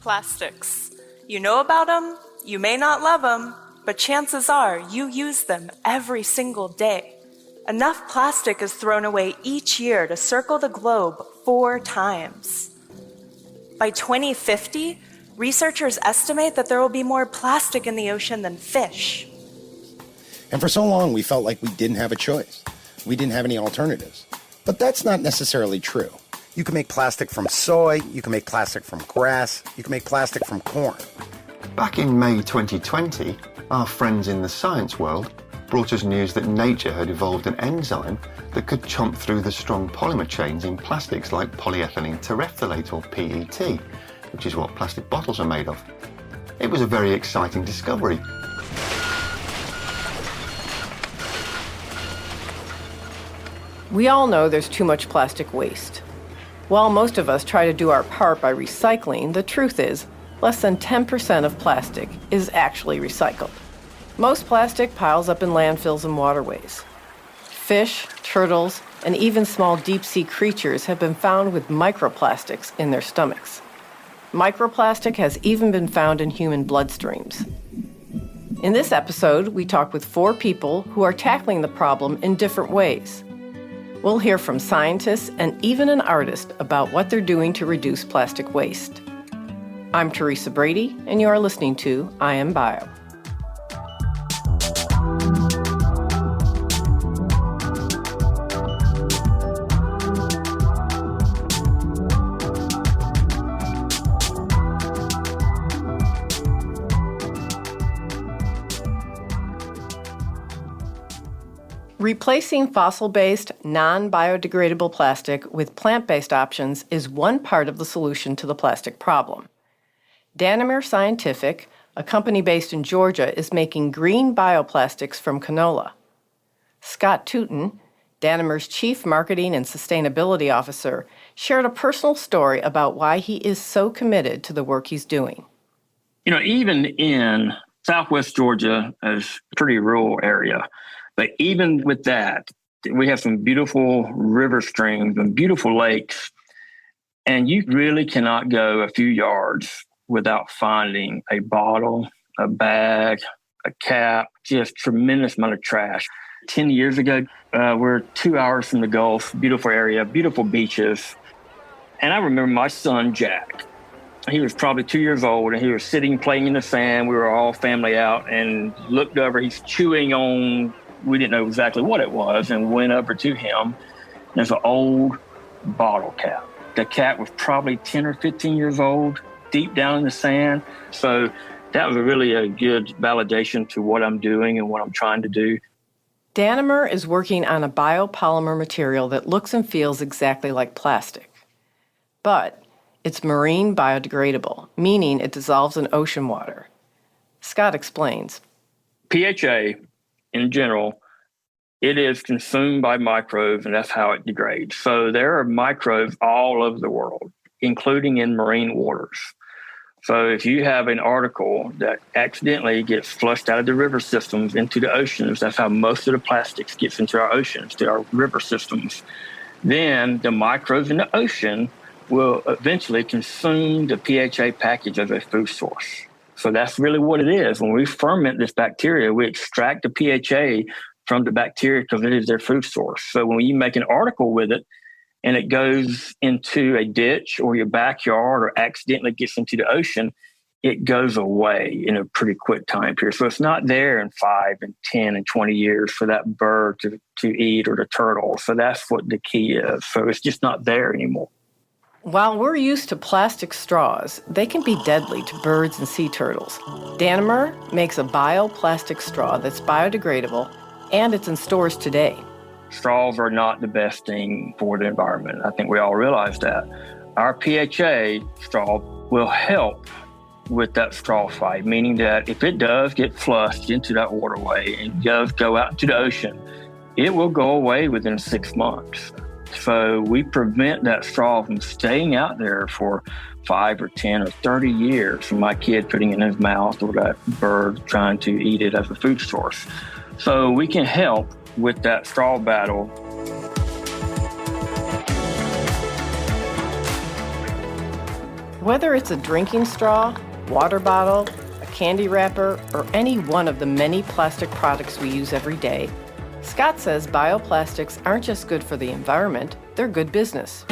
Plastics. You know about them, you may not love them, but chances are you use them every single day. Enough plastic is thrown away each year to circle the globe 4 times. By 2050, researchers estimate that there will be more plastic in the ocean than fish. And for so long, we felt like we didn't have a choice. We didn't have any alternatives. But that's not necessarily true. You can make plastic from soy, you can make plastic from grass, you can make plastic from corn. Back in May 2020, our friends in the science world brought us news that nature had evolved an enzyme that could chomp through the strong polymer chains in plastics like polyethylene terephthalate, or PET, which is what plastic bottles are made of. It was a very exciting discovery. We all know there's too much plastic waste. While most of us try to do our part by recycling, the truth is, less than 10% of plastic is actually recycled. Most plastic piles up in landfills and waterways. Fish, turtles, and even small deep-sea creatures have been found with microplastics in their stomachs. Microplastic has even been found in human bloodstreams. In this episode, we talk with 4 people who are tackling the problem in different ways. We'll hear from scientists and even an artist about what they're doing to reduce plastic waste. I'm Teresa Brady, and you are listening to I Am Bio. Replacing fossil-based, non-biodegradable plastic with plant-based options is one part of the solution to the plastic problem. Danimer Scientific, a company based in Georgia, is making green bioplastics from canola. Scott Tuten, Danimer's Chief Marketing and Sustainability Officer, shared a personal story about why he is so committed to the work he's doing. You know, even in Southwest Georgia, is a pretty rural area. But even with that, we have some beautiful river streams and beautiful lakes. And you really cannot go a few yards without finding a bottle, a bag, a cap, just tremendous amount of trash. 10 years ago, we're 2 hours from the Gulf, beautiful area, beautiful beaches. And I remember my son, Jack. He was probably 2 years old, and he was sitting playing in the sand. We were all family out, and looked over. He's chewing on, we didn't know exactly what it was, and went over to him. There's an old bottle cap. The cap was probably 10 or 15 years old, deep down in the sand. So that was really a good validation to what I'm doing and what I'm trying to do. Danimer is working on a biopolymer material that looks and feels exactly like plastic. But it's marine biodegradable, meaning it dissolves in ocean water. Scott explains. PHA, in general, it is consumed by microbes, and that's how it degrades. So there are microbes all over the world, including in marine waters. So if you have an article that accidentally gets flushed out of the river systems into the oceans, that's how most of the plastics gets into our oceans, to our river systems, then the microbes in the ocean will eventually consume the PHA package as a food source. So that's really what it is. When we ferment this bacteria, we extract the PHA from the bacteria because it is their food source. So when you make an article with it and it goes into a ditch or your backyard or accidentally gets into the ocean, it goes away in a pretty quick time period. So it's not there in 5 and 10 and 20 years for that bird to eat, or the turtle. So that's what the key is. So it's just not there anymore. While we're used to plastic straws, they can be deadly to birds and sea turtles. Danimer makes a bioplastic straw that's biodegradable, and it's in stores today. Straws are not the best thing for the environment. I think we all realize that. Our PHA straw will help with that straw fight, meaning that if it does get flushed into that waterway and does go out into the ocean, it will go away within 6 months. So we prevent that straw from staying out there for 5 or 10 or 30 years from my kid putting it in his mouth or that bird trying to eat it as a food source. So we can help with that straw battle. Whether it's a drinking straw, water bottle, a candy wrapper, or any one of the many plastic products we use every day, Scott says bioplastics aren't just good for the environment, they're good business.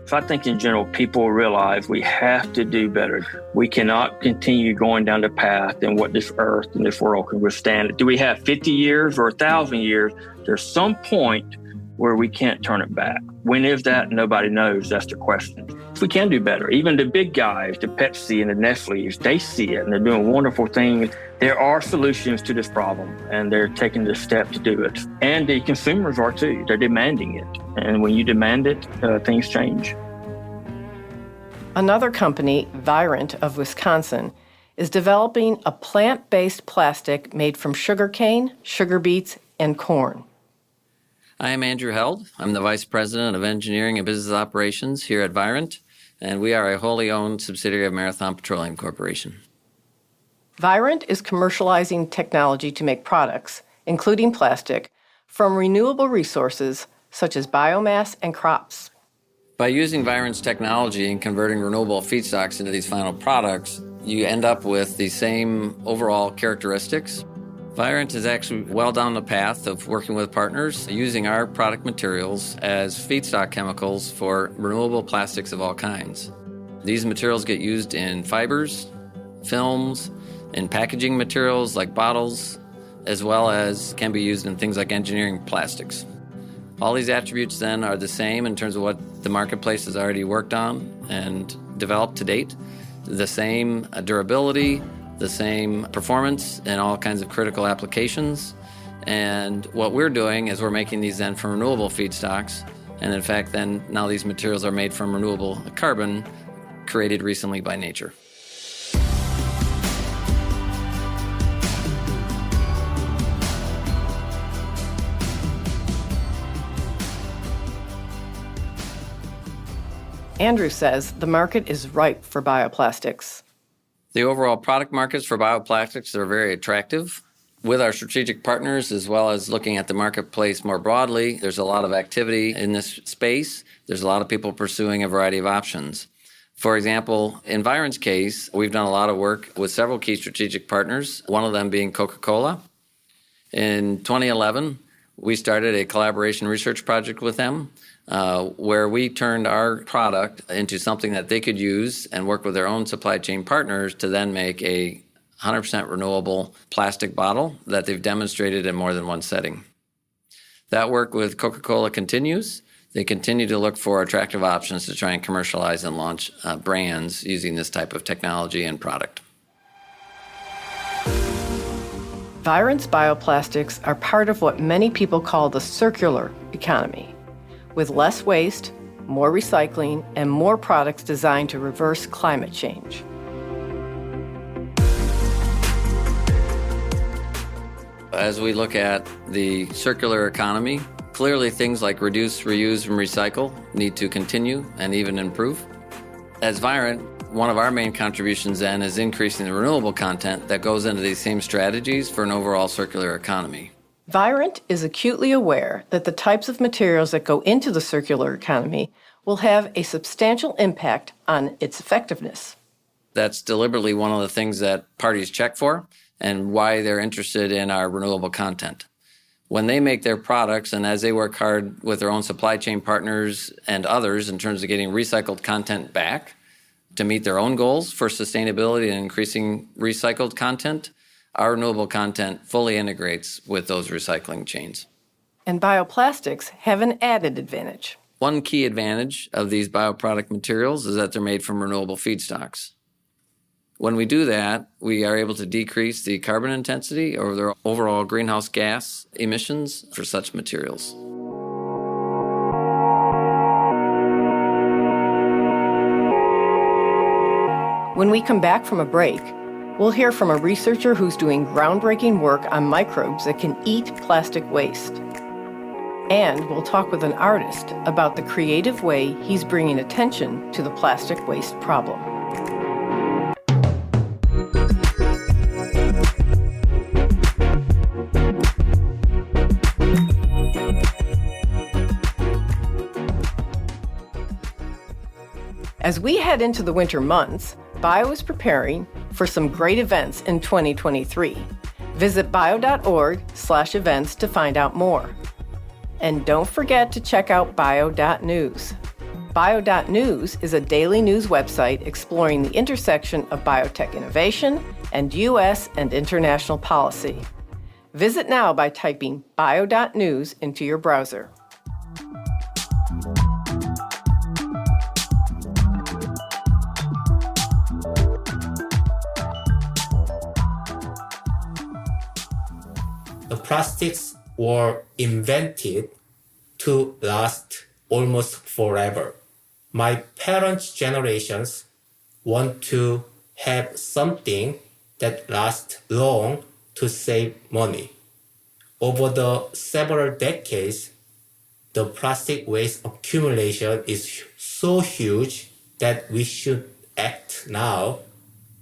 So I think in general, people realize we have to do better. We cannot continue going down the path and what this earth and this world can withstand. Do we have 50 years or 1,000 years? There's some point where we can't turn it back. When is that? Nobody knows. That's the question. We can do better. Even the big guys, the Pepsi and the Nestle's, they see it and they're doing wonderful things. There are solutions to this problem and they're taking the step to do it. And the consumers are too. They're demanding it. And when you demand it, things change. Another company, Virent of Wisconsin, is developing a plant-based plastic made from sugarcane, sugar beets, and corn. I am Andrew Held. I'm the Vice President of Engineering and Business Operations here at Virent, and we are a wholly owned subsidiary of Marathon Petroleum Corporation. Virent is commercializing technology to make products, including plastic, from renewable resources such as biomass and crops. By using Virent's technology and converting renewable feedstocks into these final products, you end up with the same overall characteristics. Virent is actually well down the path of working with partners using our product materials as feedstock chemicals for renewable plastics of all kinds. These materials get used in fibers, films, in packaging materials like bottles, as well as can be used in things like engineering plastics. All these attributes then are the same in terms of what the marketplace has already worked on and developed to date. The same durability, the same performance in all kinds of critical applications. And what we're doing is we're making these then from renewable feedstocks. And in fact, then now these materials are made from renewable carbon created recently by nature. Andrew says the market is ripe for bioplastics. The overall product markets for bioplastics are very attractive. With our strategic partners, as well as looking at the marketplace more broadly, there's a lot of activity in this space. There's a lot of people pursuing a variety of options. For example, in Virent's case, we've done a lot of work with several key strategic partners, one of them being Coca-Cola. In 2011, we started a collaboration research project with them where we turned our product into something that they could use and work with their own supply chain partners to then make a 100% renewable plastic bottle that they've demonstrated in more than one setting. That work with Coca-Cola continues. They continue to look for attractive options to try and commercialize and launch brands using this type of technology and product. Virent's bioplastics are part of what many people call the circular economy, with less waste, more recycling, and more products designed to reverse climate change. As we look at the circular economy, clearly things like reduce, reuse, and recycle need to continue and even improve. As Virent, one of our main contributions then is increasing the renewable content that goes into these same strategies for an overall circular economy. Virent is acutely aware that the types of materials that go into the circular economy will have a substantial impact on its effectiveness. That's deliberately one of the things that parties check for and why they're interested in our renewable content. When they make their products and as they work hard with their own supply chain partners and others in terms of getting recycled content back to meet their own goals for sustainability and increasing recycled content, our renewable content fully integrates with those recycling chains. And bioplastics have an added advantage. One key advantage of these bioproduct materials is that they're made from renewable feedstocks. When we do that, we are able to decrease the carbon intensity or the overall greenhouse gas emissions for such materials. When we come back from a break, we'll hear from a researcher who's doing groundbreaking work on microbes that can eat plastic waste. And we'll talk with an artist about the creative way he's bringing attention to the plastic waste problem. As we head into the winter months, Bio is preparing for some great events in 2023. Visit bio.org/events to find out more. And don't forget to check out bio.news. Bio.news is a daily news website exploring the intersection of biotech innovation and U.S. and international policy. Visit now by typing bio.news into your browser. The plastics were invented to last almost forever. My parents' generations want to have something that lasts long to save money. Over the several decades, the plastic waste accumulation is so huge that we should act now.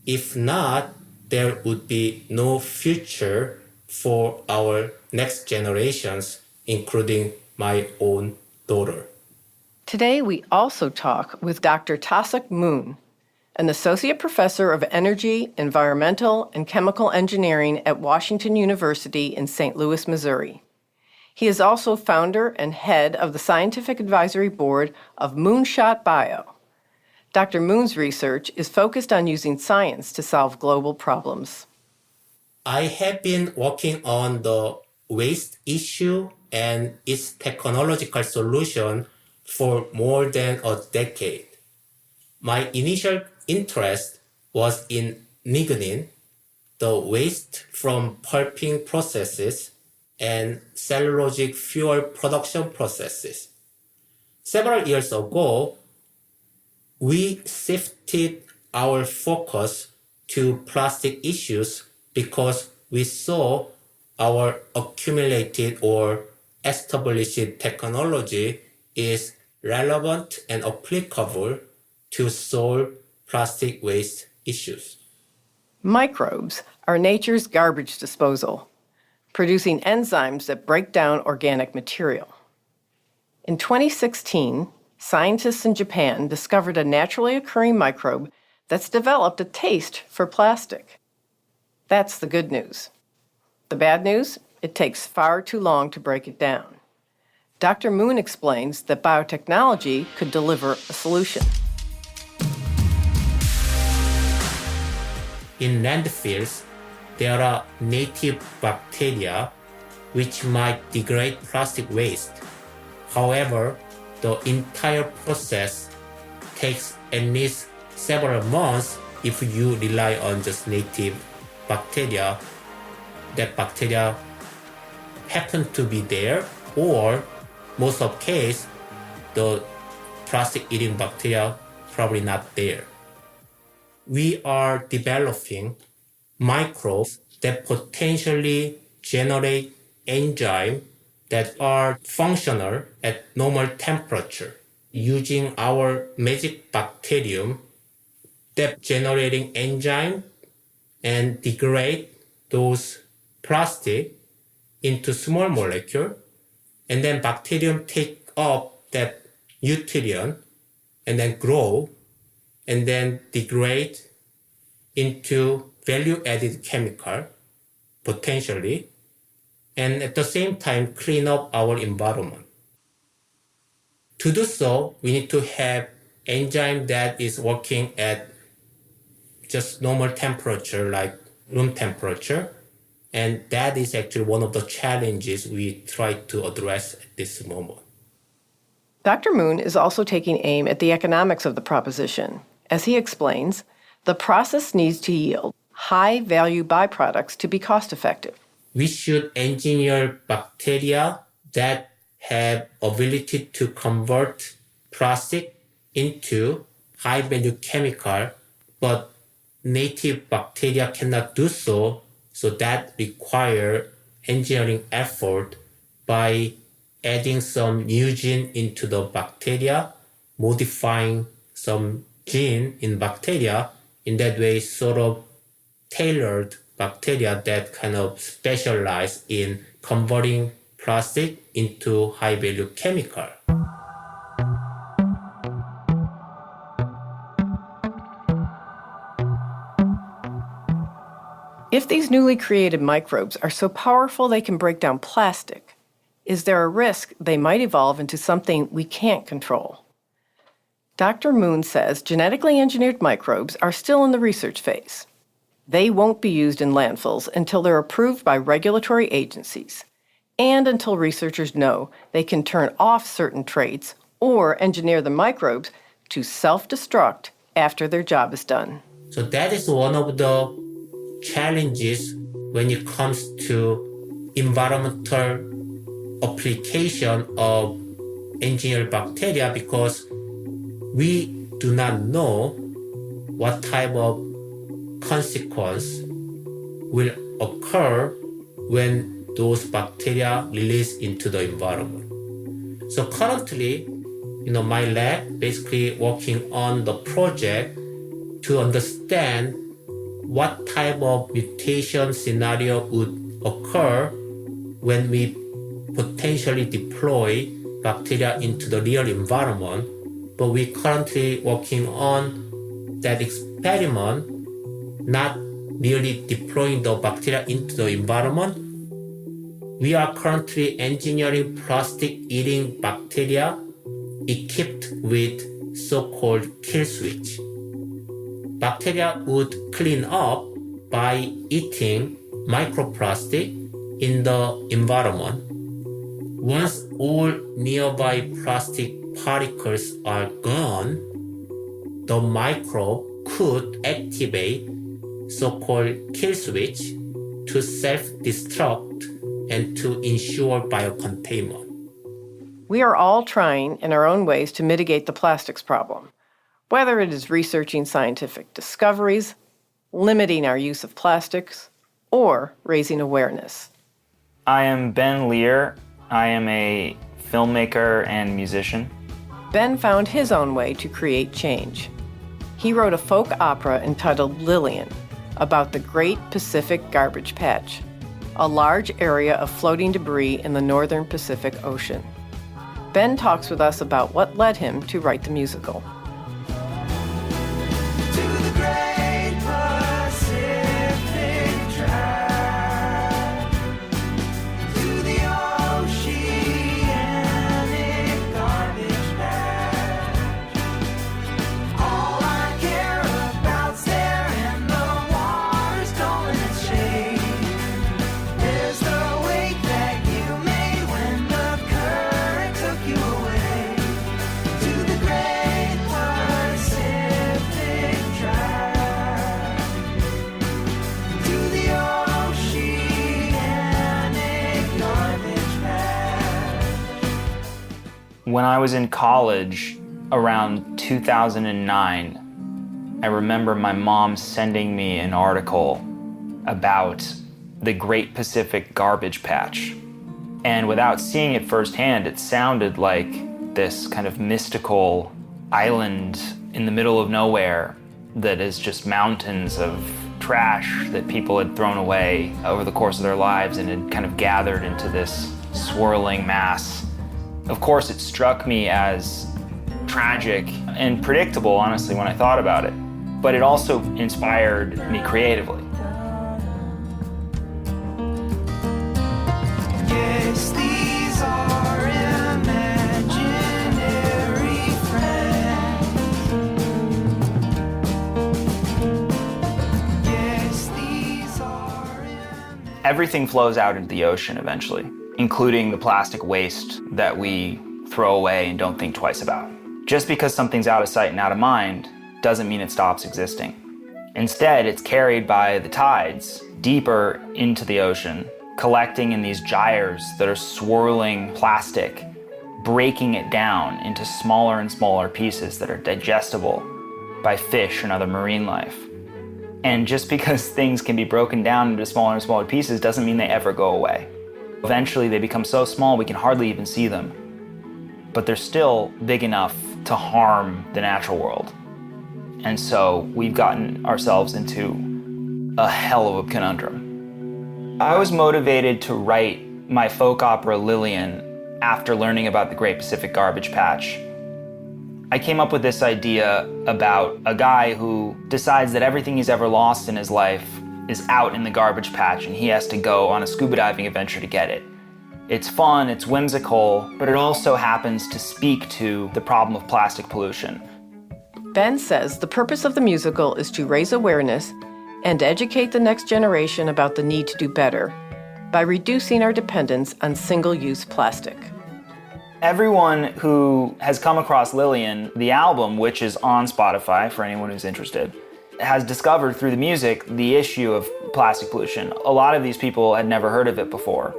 If not, there would be no future for our next generations, including my own daughter. Today, we also talk with Dr. Seok Moon, an associate professor of energy, environmental, and chemical engineering at Washington University in St. Louis, Missouri. He is also founder and head of the scientific advisory board of Moonshot Bio. Dr. Moon's research is focused on using science to solve global problems. I have been working on the waste issue and its technological solution for more than a decade. My initial interest was in lignin, the waste from pulping processes and cellulosic fuel production processes. Several years ago, we shifted our focus to plastic issues because we saw our accumulated or established technology is relevant and applicable to solve plastic waste issues. Microbes are nature's garbage disposal, producing enzymes that break down organic material. In 2016, scientists in Japan discovered a naturally occurring microbe that's developed a taste for plastic. That's the good news. The bad news? It takes far too long to break it down. Dr. Moon explains that biotechnology could deliver a solution. In landfills, there are native bacteria which might degrade plastic waste. However, the entire process takes at least several months if you rely on just native bacteria. That bacteria happen to be there, or most of the case, the plastic-eating bacteria probably not there. We are developing microbes that potentially generate enzymes that are functional at normal temperature. Using our magic bacterium that generating enzyme and degrade those plastic into small molecule, and then bacterium take up that nutrient and then grow and then degrade into value-added chemical, potentially, and at the same time clean up our environment. To do so, we need to have enzyme that is working at just normal temperature, like room temperature, and that is actually one of the challenges we try to address at this moment. Dr. Moon is also taking aim at the economics of the proposition. As he explains, the process needs to yield high-value byproducts to be cost-effective. We should engineer bacteria that have ability to convert plastic into high-value chemical, but native bacteria cannot do so, so that require engineering effort by adding some new gene into the bacteria, modifying some gene in bacteria, in that way sort of tailored bacteria that kind of specialize in converting plastic into high-value chemical. If these newly created microbes are so powerful they can break down plastic, is there a risk they might evolve into something we can't control? Dr. Moon says genetically engineered microbes are still in the research phase. They won't be used in landfills until they're approved by regulatory agencies, and until researchers know they can turn off certain traits or engineer the microbes to self-destruct after their job is done. So that is one of the challenges when it comes to environmental application of engineered bacteria, because we do not know what type of consequence will occur when those bacteria release into the environment. So currently, my lab basically working on the project to understand what type of mutation scenario would occur when we potentially deploy bacteria into the real environment. But we're currently working on that experiment, not really deploying the bacteria into the environment. We are currently engineering plastic-eating bacteria equipped with so-called kill switch. Bacteria would clean up by eating microplastic in the environment. Once all nearby plastic particles are gone, the microbe could activate so-called kill switch to self-destruct and to ensure biocontainment. We are all trying in our own ways to mitigate the plastics problem, whether it is researching scientific discoveries, limiting our use of plastics, or raising awareness. I am Ben Lear. I am a filmmaker and musician. Ben found his own way to create change. He wrote a folk opera entitled Lillian about the Great Pacific Garbage Patch, a large area of floating debris in the northern Pacific Ocean. Ben talks with us about what led him to write the musical. When I was in college, around 2009, I remember my mom sending me an article about the Great Pacific Garbage Patch. And without seeing it firsthand, it sounded like this kind of mystical island in the middle of nowhere that is just mountains of trash that people had thrown away over the course of their lives and had kind of gathered into this swirling mass. Of course, it struck me as tragic and predictable, honestly, when I thought about it. But it also inspired me creatively. Yes, these are imaginary friends. Yes, these are Everything flows out into the ocean eventually, including the plastic waste that we throw away and don't think twice about. Just because something's out of sight and out of mind doesn't mean it stops existing. Instead, it's carried by the tides deeper into the ocean, collecting in these gyres that are swirling plastic, breaking it down into smaller and smaller pieces that are digestible by fish and other marine life. And just because things can be broken down into smaller and smaller pieces doesn't mean they ever go away. Eventually they become so small we can hardly even see them. But they're still big enough to harm the natural world. And so we've gotten ourselves into a hell of a conundrum. I was motivated to write my folk opera Lillian after learning about the Great Pacific Garbage Patch. I came up with this idea about a guy who decides that everything he's ever lost in his life is out in the garbage patch and he has to go on a scuba diving adventure to get it. It's fun, it's whimsical, but it also happens to speak to the problem of plastic pollution. Ben says the purpose of the musical is to raise awareness and educate the next generation about the need to do better by reducing our dependence on single-use plastic. Everyone who has come across Lillian, the album, which is on Spotify for anyone who's interested, has discovered through the music the issue of plastic pollution. A lot of these people had never heard of it before.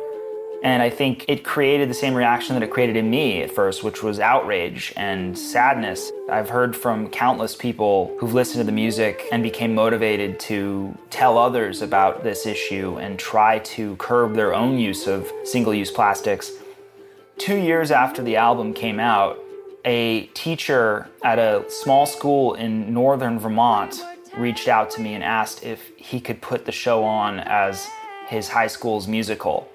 And I think it created the same reaction that it created in me at first, which was outrage and sadness. I've heard from countless people who've listened to the music and became motivated to tell others about this issue and try to curb their own use of single-use plastics. 2 years after the album came out, a teacher at a small school in northern Vermont reached out to me and asked if he could put the show on as his high school's musical.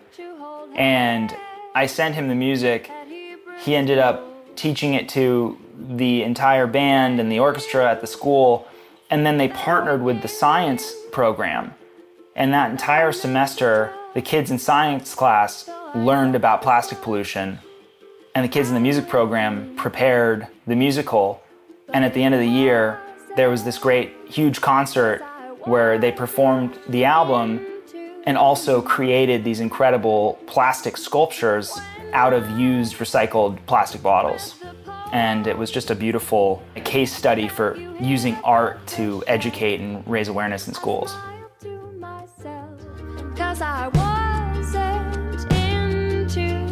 And I sent him the music. He ended up teaching it to the entire band and the orchestra at the school. And then they partnered with the science program. And that entire semester, the kids in science class learned about plastic pollution. And the kids in the music program prepared the musical. And at the end of the year, there was this great, huge concert where they performed the album and also created these incredible plastic sculptures out of used recycled plastic bottles. And it was just a beautiful case study for using art to educate and raise awareness in schools. Cause I wasn't into you.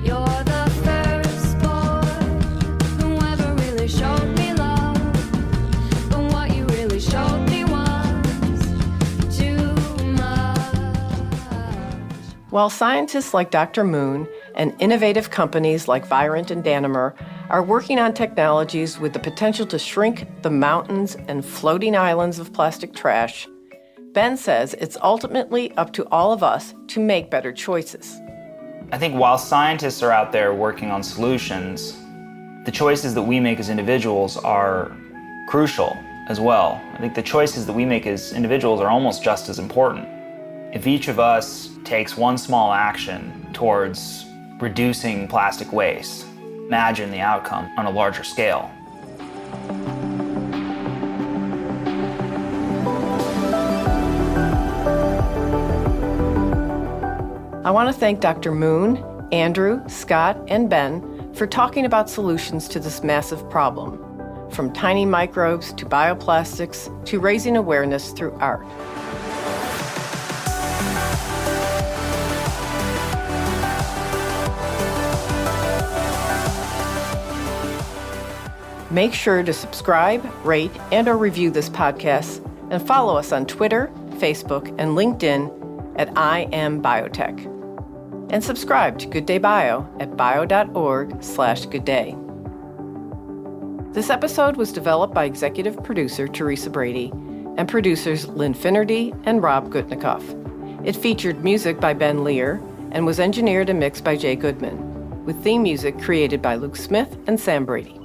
You're the first boy who ever really showed me love. But what you really showed me was too much. While scientists like Dr. Moon and innovative companies like Virent and Danimer are working on technologies with the potential to shrink the mountains and floating islands of plastic trash, Ben says it's ultimately up to all of us to make better choices. I think while scientists are out there working on solutions, the choices that we make as individuals are crucial as well. I think the choices that we make as individuals are almost just as important. If each of us takes one small action towards reducing plastic waste, imagine the outcome on a larger scale. I want to thank Dr. Moon, Andrew, Scott, and Ben for talking about solutions to this massive problem, from tiny microbes to bioplastics to raising awareness through art. Make sure to subscribe, rate, and/or review this podcast, and follow us on Twitter, Facebook, and LinkedIn at I Am Biotech. And subscribe to Good Day Bio at bio.org/goodday. This episode was developed by executive producer Teresa Brady and producers Lynn Finnerty and Rob Gutnikoff. It featured music by Ben Lear and was engineered and mixed by Jay Goodman, with theme music created by Luke Smith and Sam Brady.